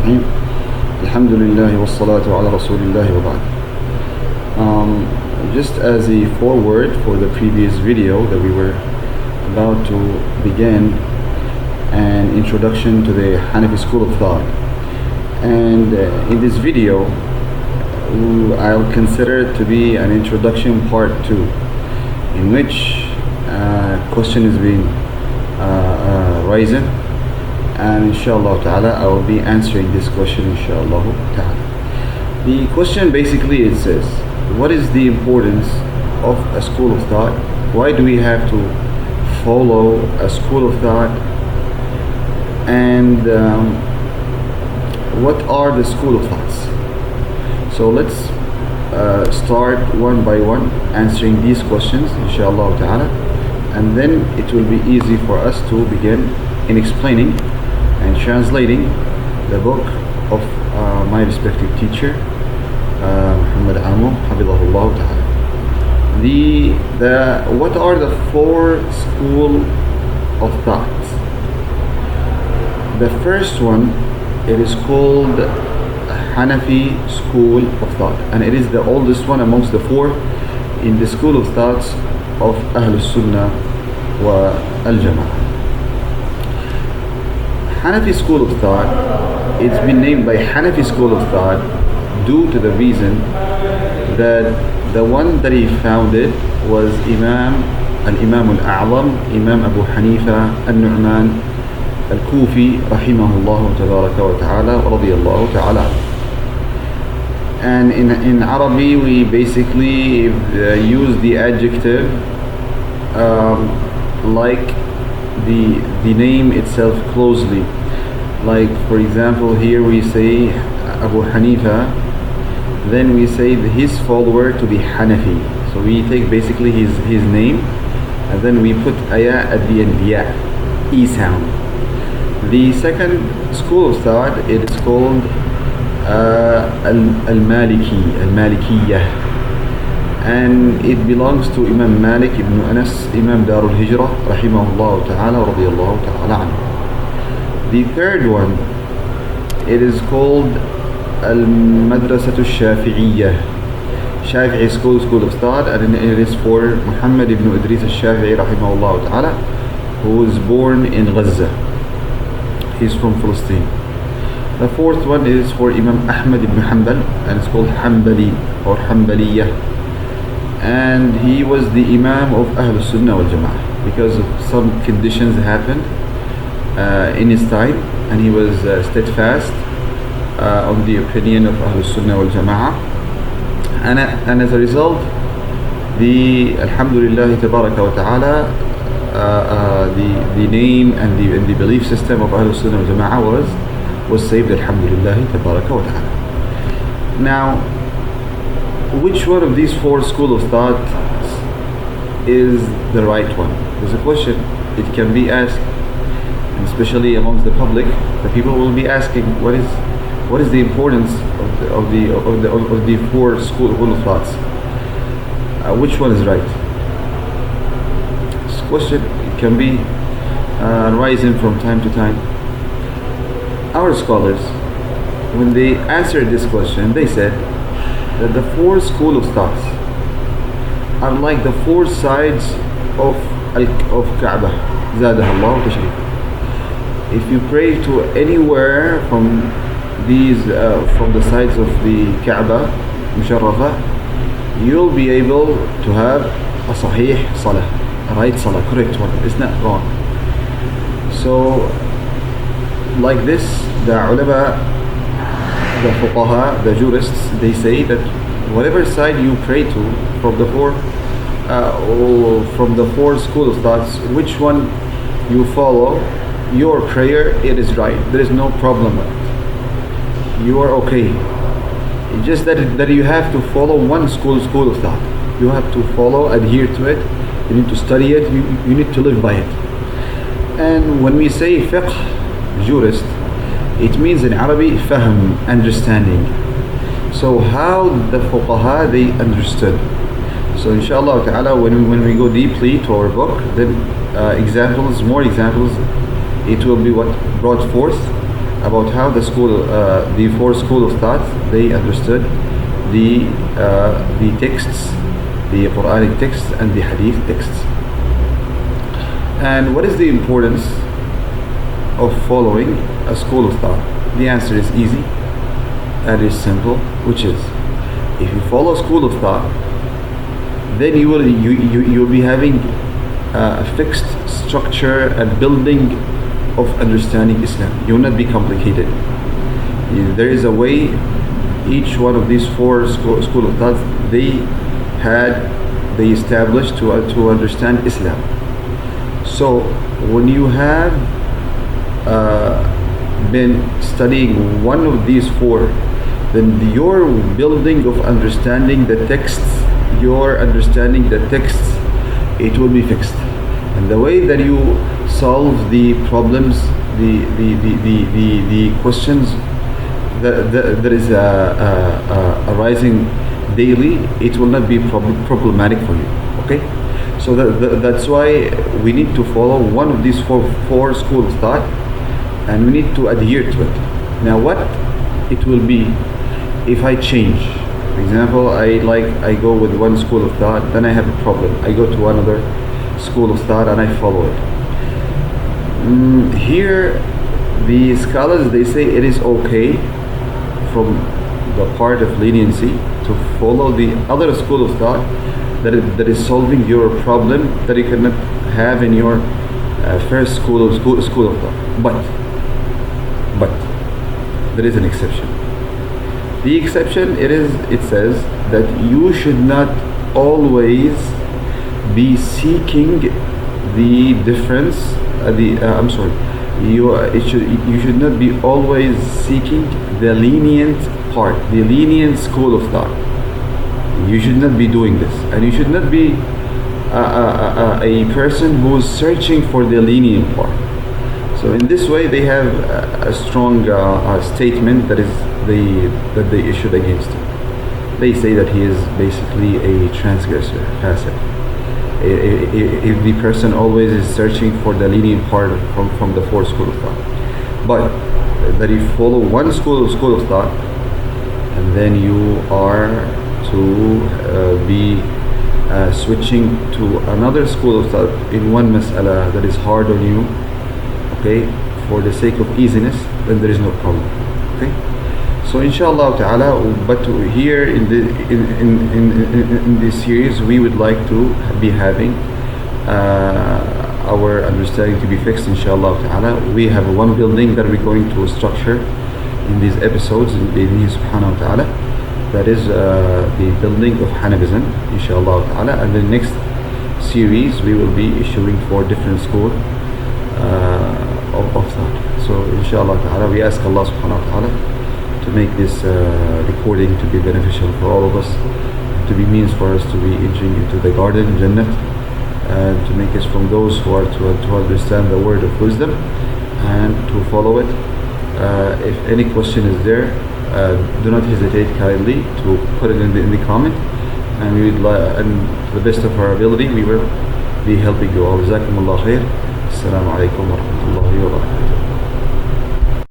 الرحيم الحمد لله والصلاة على رسول الله وبعد. Just as a foreword for the previous video that we were about to begin, an introduction to the Hanafi school of thought, and in this video I'll consider it to be an introduction part 2, in which question is being risen, and inshallah ta'ala I will be answering this question inshallah ta'ala. The question basically, it says, what is the importance of a school of thought? Why do we have to follow a school of thought? And what are the school of thoughts? So let's start one by one answering these questions inshallah ta'ala, and then it will be easy for us to begin in explaining and translating the book of my respective teacher Muhammad Amu Habibullah ta'ala. What are the 4 school of thought? The first one, it is called Hanafi school of thought, and it is the oldest one amongst the 4 in the school of thoughts of Ahl Sunnah wa Al-Jama'ah. Hanafi school of thought, it's been named by Hanafi school of thought due to the reason that the one that he founded was Al-Imam Al-A'zam, Imam Abu Hanifa Al-Nu'man Al-Kufi rahimahullah tabaraka wa ta'ala wa radiyallahu ta'ala. And in Arabi we basically use the adjective like the name itself closely. Like for example, here we say Abu Hanifa, then we say his follower to be Hanafi. So we take basically his name, and then we put aya at the end, ya, e sound. The second school of thought, it is called Al-Malikiyah, and it belongs to Imam Malik ibn Anas, Imam Darul Hijrah rahimahullah ta'ala wa radiyallahu ta'ala anhu. The third one, it is called Al-Madrasatu Shafi'iyah, Shafi'i school of thought, and it is for Muhammad ibn Idris al-Shafi'i rahimahullah ta'ala, who was born in Gaza. He's from Palestine. The fourth one is for Imam Ahmad ibn Hanbal, and it's called Hanbali or Hanbaliyah, and he was the Imam of Ahl Sunnah wal Jama'ah because of some conditions that happened in his time, and he was steadfast on the opinion of Ahl Sunnah wal Jama'ah, and as a result, the Alhamdulillah tabaraka wa ta'ala, the name and the belief system of Ahl Sunnah wal Jama'ah was saved, Alhamdulillah tabaraka wa ta'ala. Now, which one of these 4 school of thought is the right one? There's a question, it can be asked, and especially amongst the public, the people will be asking, what is the importance of the 4 school of thoughts? Which one is right? This question, it can be rising from time to time. Our scholars, when they answered this question, they said that the 4 school of thoughts are like the 4 sides of Kaaba, Zadaha Allah Tashrif. If you pray to anywhere from the sides of the Kaaba Musharrafa, you'll be able to have a Sahih Salah, a right Salah, correct one. It's not wrong. So like this, the ulama, the fuqaha, the jurists, they say that whatever side you pray to from the 4 school of thoughts, which one you follow, your prayer, it is right. There is no problem with it. You are okay. It's just that you have to follow one school of thought. You have to follow, adhere to it. You need to study it. You need to live by it. And when we say fiqh, jurist, it means in Arabic fahm, understanding. So how the fuqaha, they understood. So inshallah ta'ala, when we go deeply to our book, then more examples, it will be what brought forth about how the four school of thought, they understood the texts, the Quranic texts and the Hadith texts. And what is the importance of following a school of thought? The answer is easy and is simple, which is, if you follow a school of thought, then you'll be having a fixed structure and building of understanding Islam. You will not be complicated. There is a way. Each one of these four school of thought, they established to understand Islam. So when you have been studying one of these four, then your building of understanding the texts, it will be fixed. And the way that you solve the problems, the questions that is arising daily, it will not be problematic for you. Okay, so that's why we need to follow one of these four schools of thought, and we need to adhere to it. Now, what it will be if I change? For example, I go with one school of thought, then I have a problem. I go to another school of thought and I follow it. Here, the scholars, they say it is okay from the part of leniency to follow the other school of thought that is solving your problem that you cannot have in your first school of thought. But there is an exception. The exception, it says that you should not always be seeking the difference. You should not be always seeking the lenient part, the lenient school of thought. You should not be doing this, and you should not be a person who is searching for the lenient part. So in this way, they have a strong statement that they issued against him. They say that he is basically a transgressor, fasik. If the person always is searching for the lenient part from the four school of thought, but that you follow one school of thought, and then you are to be switching to another school of thought in one mas'ala that is hard on you, okay, for the sake of easiness, then there is no problem. Okay, so inshallah ta'ala, but here in this series, we would like to be having our understanding to be fixed, inshallah ta'ala. We have one building that we're going to structure in these episodes in subhanahu wa ta'ala. That is the building of Hanafism, inshallah ta'ala. And the next series, we will be issuing for different schools of thought. So inshallah ta'ala, we ask Allah subhanahu wa ta'ala to make this recording to be beneficial for all of us, to be means for us to be entering into the garden, Jannah, and to make us from those who are to understand the word of wisdom and to follow it. If any question is there, do not hesitate kindly to put it in the comment, and we would and to the best of our ability, we will be helping you all. Jzakm Kheir. Assalamu alaikum wa rahmatullahi wa barakatuh.